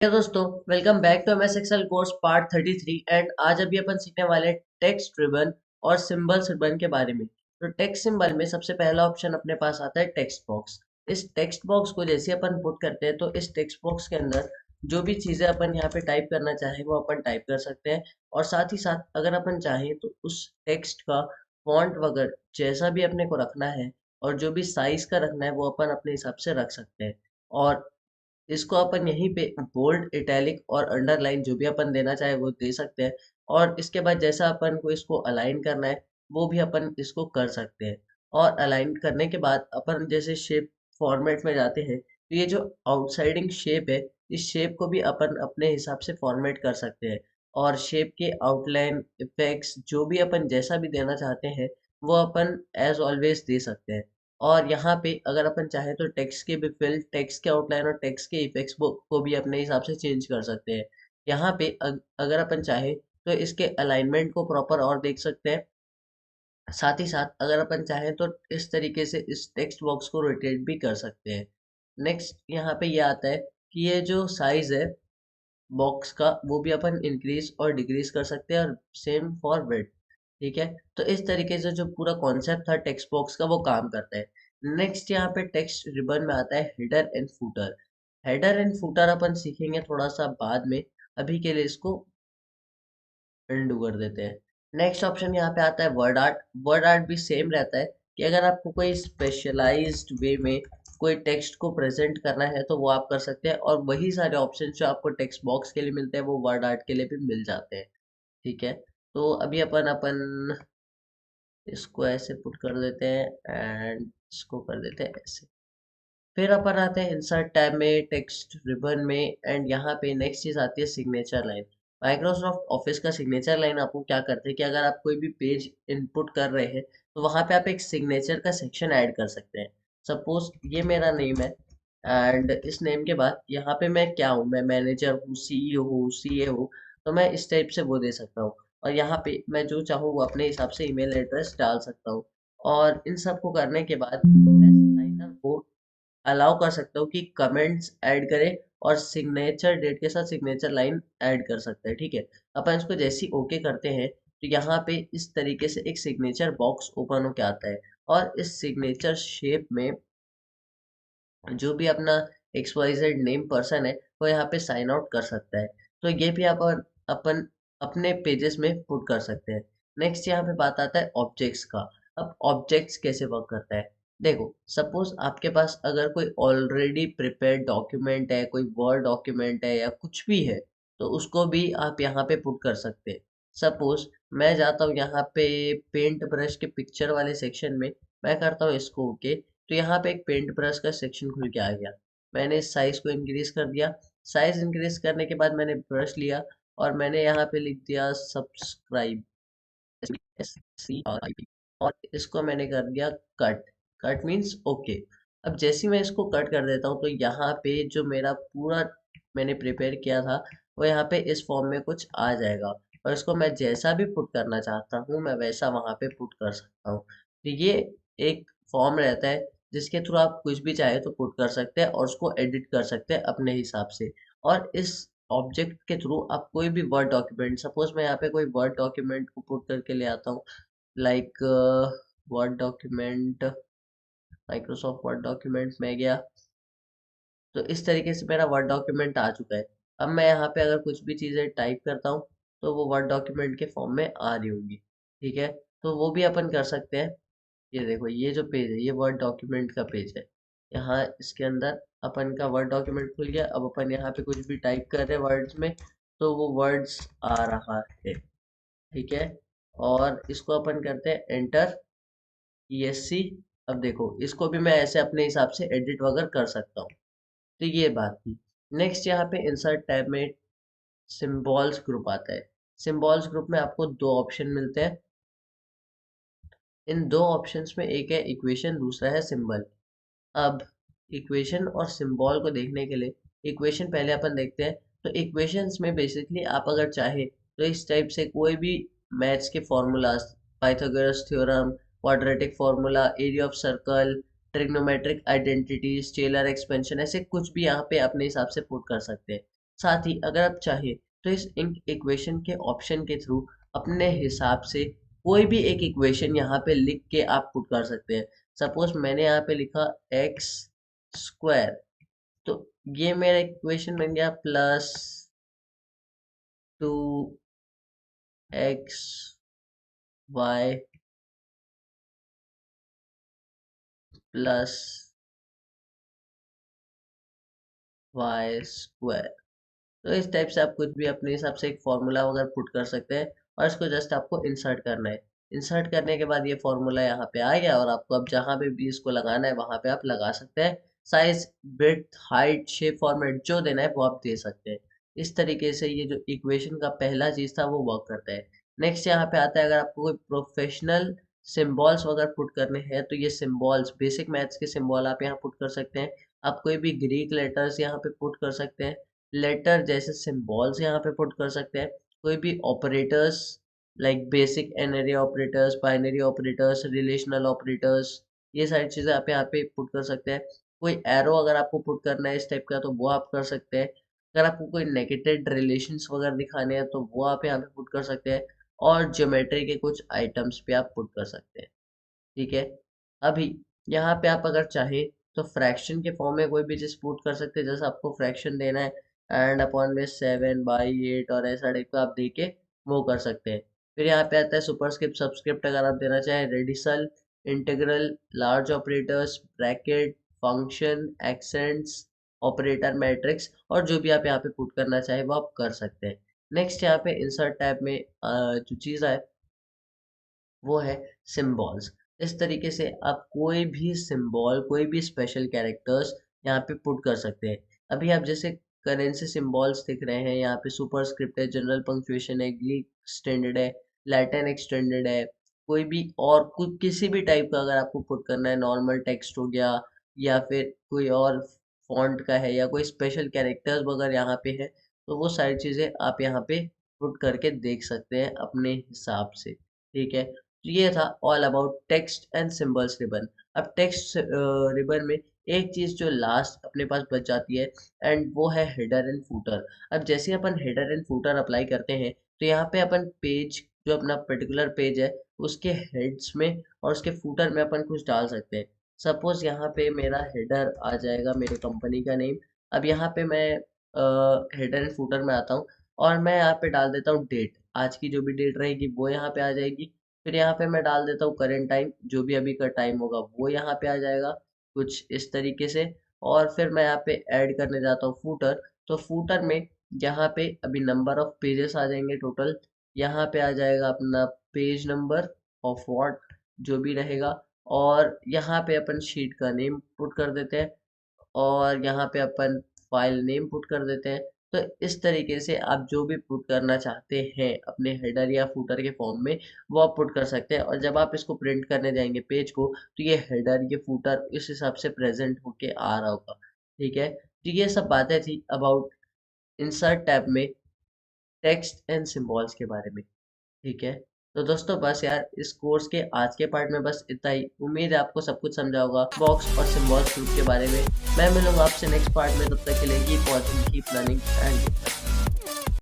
क्या दोस्तों, welcome back to MS Excel course part 33। And आज अभी अपन सीखने वाले टेक्स्ट रिबन और सिंबल्स रिबन के बारे में। तो टेक्स्ट सिंबल में सबसे पहला ऑप्शन अपने पास आता है टेक्स्ट बॉक्स। इस टेक्स्ट बॉक्स को जैसे अपन पुट करते हैं तो इस टेक्स्ट बॉक्स के अंदर जो भी चीजें अपन यहाँ पे टाइप करना चाहें वो अपन टाइप कर सकते हैं। और साथ ही साथ अगर अपन चाहें तो उस टेक्स्ट का फॉन्ट वगैरह जैसा भी अपने को रखना है और जो भी साइज का रखना है वो अपन अपने हिसाब से रख सकते हैं। और इसको अपन यहीं पे बोल्ड, इटैलिक और अंडरलाइन जो भी अपन देना चाहे वो दे सकते हैं। और इसके बाद जैसा अपन को इसको अलाइन करना है वो भी अपन इसको कर सकते हैं। और अलाइन करने के बाद अपन जैसे शेप फॉर्मेट में जाते हैं तो ये जो आउटसाइडिंग शेप है इस शेप को भी अपन अपने हिसाब से फॉर्मेट कर सकते हैं। और शेप के आउटलाइन इफेक्ट्स जो भी अपन जैसा भी देना चाहते हैं वो अपन एज ऑलवेज दे सकते हैं। और यहाँ पे अगर अपन चाहे तो टेक्स्ट के भी फिल, टेक्स्ट के आउटलाइन और टेक्स्ट के इफेक्ट्स को भी अपने हिसाब से चेंज कर सकते हैं। यहाँ पे अगर अपन चाहे तो इसके अलाइनमेंट को प्रॉपर और देख सकते हैं। साथ ही साथ अगर अपन चाहें तो इस तरीके से इस टेक्स्ट बॉक्स को रोटेट भी कर सकते हैं। नेक्स्ट यहाँ पे ये आता है कि ये जो साइज है बॉक्स का वो भी अपन इंक्रीज और डिक्रीज कर सकते हैं और सेम फॉर विड्थ। ठीक है, तो इस तरीके से जो पूरा कॉन्सेप्ट था टेक्स्ट बॉक्स का वो काम करता है। नेक्स्ट यहाँ पे टेक्स्ट रिबन में आता है header and footer. Header and footer अपन सीखेंगे थोड़ा सा बाद में, अभी के लिए इसको अनडू कर देते हैं। नेक्स्ट ऑप्शन यहाँ पे आता है वर्ड आर्ट। वर्ड आर्ट भी सेम रहता है कि अगर आपको कोई स्पेशलाइज्ड वे में कोई टेक्स्ट को प्रेजेंट करना है तो वो आप कर सकते हैं। और वही सारे ऑप्शन जो आपको टेक्स्ट बॉक्स के लिए मिलते हैं वो वर्ड आर्ट के लिए भी मिल जाते हैं। ठीक है, तो अभी अपन अपन इसको ऐसे पुट कर देते हैं एंड इसको कर देते हैं ऐसे। फिर अपन आते हैं इंसर्ट टैब में, टेक्स्ट रिबन में। एंड यहाँ पे नेक्स्ट चीज आती है सिग्नेचर लाइन। माइक्रोसॉफ्ट ऑफिस का सिग्नेचर लाइन आपको क्या करते हैं कि अगर आप कोई भी पेज इनपुट कर रहे हैं तो वहां पे आप एक सिग्नेचर का सेक्शन ऐड कर सकते हैं। सपोज ये मेरा नेम है एंड इस नेम के बाद यहाँ पे मैं क्या हूँ, मैं मैनेजर हूँ, सीईओ हूँ, सीए हूँ। तो मैं इस टाइप से वो दे सकता हूँ। और यहाँ पे मैं जो चाहूँ वो अपने हिसाब से ईमेल एड्रेस डाल सकता हूँ। और इन सब को करने के बाद मैं साइनर को अलाउ कर सकता हूँ कि कमेंट्स ऐड करे और सिग्नेचर डेट के साथ सिग्नेचर लाइन ऐड कर सकते हैं। ठीक है, अपन इसको जैसे ही ओके करते हैं तो यहाँ पे इस तरीके से एक सिग्नेचर बॉक्स ओपन होके आता है। और इस सिग्नेचर शेप में जो भी अपना XYZ नेम पर्सन है वो यहाँ पे साइन आउट कर सकता है। तो ये भी अपन अपन अपने पेजेस में पुट कर सकते हैं। नेक्स्ट यहाँ पे बात आता है ऑब्जेक्ट्स का। अब ऑब्जेक्ट्स कैसे वर्क करता है, देखो सपोज आपके पास अगर कोई ऑलरेडी प्रिपेयर्ड डॉक्यूमेंट है, कोई वर्ड डॉक्यूमेंट है या कुछ भी है तो उसको भी आप यहाँ पे पुट कर सकते हैं। सपोज मैं जाता हूँ यहाँ पे पेंट ब्रश के पिक्चर वाले सेक्शन में, मैं करता हूँ इसको ओके। तो यहाँ पे एक पेंट ब्रश का सेक्शन खुल के आ गया। मैंने इस साइज को इंक्रीज कर दिया। साइज इंक्रीज करने के बाद मैंने ब्रश लिया और मैंने यहाँ पे लिख दिया सब्सक्राइब, SCRIB। और इसको मैंने कर दिया कट। Cut means okay. अब जैसे ही मैं इसको कट कर देता हूँ तो यहाँ पे जो मेरा पूरा मैंने प्रिपेयर किया था वो यहाँ पे इस फॉर्म में कुछ आ जाएगा। और इसको मैं जैसा भी पुट करना चाहता हूँ मैं वैसा वहाँ पे पुट कर सकता हूँ। तो ये एक फॉर्म रहता है जिसके थ्रू आप कुछ भी चाहे तो पुट कर सकते हैं और उसको एडिट कर सकते हैं अपने हिसाब से। और इस ऑब्जेक्ट के थ्रू आप कोई भी वर्ड डॉक्यूमेंट, सपोज मैं यहाँ पे कोई वर्ड डॉक्यूमेंट को पुट करके ले आता हूँ, like word document, Microsoft word document में गया। तो इस तरीके से मेरा वर्ड डॉक्यूमेंट आ चुका है। अब मैं यहाँ पे अगर कुछ भी चीज़ें टाइप करता हूँ तो वो वर्ड डॉक्यूमेंट के फॉर्म में आ रही होंगी। ठीक है, तो वो भी अपन कर सकते हैं। ये देखो ये जो पेज है ये वर्ड डॉक्यूमेंट का पेज है। यहाँ इसके अंदर अपन का वर्ड डॉक्यूमेंट खुल गया। अब अपन यहाँ पे कुछ भी टाइप कर रहे हैं वर्ड्स में तो वो वर्ड्स आ रहा है। ठीक है, और इसको अपन करते हैं एंटर, ESC। अब देखो इसको भी मैं ऐसे अपने हिसाब से एडिट वगैरह कर सकता हूँ। तो ये बात थी। नेक्स्ट यहाँ पे इंसर्ट टैब में सिंबल्स ग्रुप आता है। सिंबल्स ग्रुप में आपको दो ऑप्शन मिलते हैं। इन दो ऑप्शंस में एक है इक्वेशन, दूसरा है सिंबल। अब इक्वेशन और सिंबल को देखने के लिए इक्वेशन पहले अपन देखते हैं। तो इक्वेशंस में बेसिकली आप अगर चाहे तो इस टाइप से कोई भी मैथ्स के formulas, Pythagoras theorem, quadratic formula, area of circle, trigonometric identity, scalar expansion, ऐसे कुछ भी यहाँ पे अपने हिसाब से पुट कर सकते हैं। साथ ही अगर आप चाहें तो इस इक्वेशन के ऑप्शन के थ्रू अपने हिसाब से कोई भी एक इक्वेशन यहाँ पे लिख के आप पुट कर सकते हैं। सपोज मैंने यहाँ पे लिखा एक्स स्क्वायर, तो ये मेरा इक्वेशन बन गया plus 2x Y plus Y square. तो इस टाइप से आप कुछ भी अपने हिसाब से एक फॉर्मूला वगैरह पुट कर सकते हैं और इसको जस्ट आपको इंसर्ट करना है। इंसर्ट करने के बाद ये फॉर्मूला यहाँ पे आ गया और आपको अब जहाँ पे भी इसको लगाना है वहाँ पे आप लगा सकते हैं। Size, width, height, shape, format जो देना है वो आप दे सकते हैं। इस तरीके से ये जो इक्वेशन का पहला चीज था वो वर्क करता है। नेक्स्ट यहाँ पे आता है, अगर आपको कोई प्रोफेशनल सिम्बॉल्स वगैरह पुट करने हैं तो ये सिम्बॉल्स, बेसिक मैथ्स के सिम्बॉल आप यहाँ पुट कर सकते हैं। आप कोई भी ग्रीक लेटर्स यहाँ पे पुट कर सकते हैं, लेटर जैसे सिंबल्स यहाँ पे पुट कर सकते हैं। कोई भी operators like basic n-ary operators, binary operators, relational operators, ये सारी चीज़ें आप यहाँ पे पुट कर सकते हैं। कोई एरो अगर आपको पुट करना है इस टाइप का तो वो आप कर सकते हैं। अगर आपको कोई नेगेटिव रिलेशंस वगैरह दिखाने हैं तो वो आप यहाँ पे पुट कर सकते हैं। और ज्योमेट्री के कुछ आइटम्स पे आप पुट कर सकते हैं। ठीक है। अभी यहाँ पे आप अगर चाहें तो फ्रैक्शन के फॉर्म में कोई भी चीज पुट कर सकते हैं। जैसे आपको फ्रैक्शन देना है एंड अपॉन में 7/8 और ऐसा टाइप का आप दे के वो कर सकते हैं। फिर यहाँ पे आता है सुपरस्क्रिप्ट सब्सक्रिप्ट, अगर आप देना चाहें radical, integral, large operators, bracket, function, accents, operator, matrix और जो भी आप यहाँ पे पुट करना चाहें वो आप कर सकते हैं। नेक्स्ट यहाँ पे इंसर्ट टैब में जो चीज़ है वो है सिम्बॉल्स। इस तरीके से आप कोई भी सिंबल, कोई भी स्पेशल कैरेक्टर्स यहाँ पे पुट कर सकते हैं। अभी आप जैसे करेंसी सिंबल्स दिख रहे हैं, यहाँ पे सुपरस्क्रिप्ट है, जनरल पंक्चुएशन है, ग्रीक स्टैंडर्ड है, लैटिन एक्सटेंडेड है, कोई भी और कुछ किसी भी टाइप का अगर आपको पुट करना है, नॉर्मल टेक्स्ट हो गया या फिर कोई और फॉन्ट का है या कोई स्पेशल कैरेक्टर्स वगैरह यहाँ पे है, तो वो सारी चीज़ें आप यहाँ पे पुट करके देख सकते हैं अपने हिसाब से। ठीक है। तो ये था all about text and symbols ribbon. अब टेक्स्ट रिबन में एक चीज जो लास्ट अपने पास बच जाती है एंड वो है हेडर एंड फूटर। अब जैसे अपन हेडर एंड फूटर अप्लाई करते हैं तो यहाँ पे अपन पेज, जो अपना पर्टिकुलर पेज है उसके हेड्स में और उसके फूटर में अपन कुछ डाल सकते हैं। सपोज यहाँ पे मेरा हेडर आ जाएगा मेरे कंपनी का नेम। अब यहाँ पे मैं हेडर एंड फूटर में आता हूँ और मैं यहाँ पे डाल देता हूँ डेट, आज की जो भी डेट रहेगी वो यहाँ पे आ जाएगी। फिर यहाँ पे मैं डाल देता हूँ करेंट टाइम, जो भी अभी का टाइम होगा वो यहाँ पे आ जाएगा कुछ इस तरीके से। और फिर मैं यहाँ पे ऐड करने जाता हूँ फूटर, तो फूटर में यहाँ पे अभी नंबर ऑफ पेजेस आ जाएंगे टोटल। यहाँ पे आ जाएगा अपना पेज नंबर ऑफ व्हाट जो भी रहेगा। और यहाँ पे अपन शीट का नेम पुट कर देते हैं और यहाँ पे अपन फाइल नेम पुट कर देते हैं। तो इस तरीके से आप जो भी पुट करना चाहते हैं अपने हेडर या फूटर के फॉर्म में वो आप पुट कर सकते हैं। और जब आप इसको प्रिंट करने जाएंगे पेज को तो ये हेडर, ये फूटर इस हिसाब से प्रेजेंट होके आ रहा होगा। ठीक है। तो ये सब बातें थी अबाउट इंसर्ट टैब में टेक्स्ट एंड सिंबल्स के बारे में। ठीक है। तो दोस्तों बस यार इस कोर्स के आज के पार्ट में बस इतना ही। उम्मीद है आपको सब कुछ समझा होगा बॉक्स और सिंबल्स ग्रुप के बारे में। मैं मिलूंगा आपसे नेक्स्ट पार्ट में, तब तक के लिए keep watching, keep learning and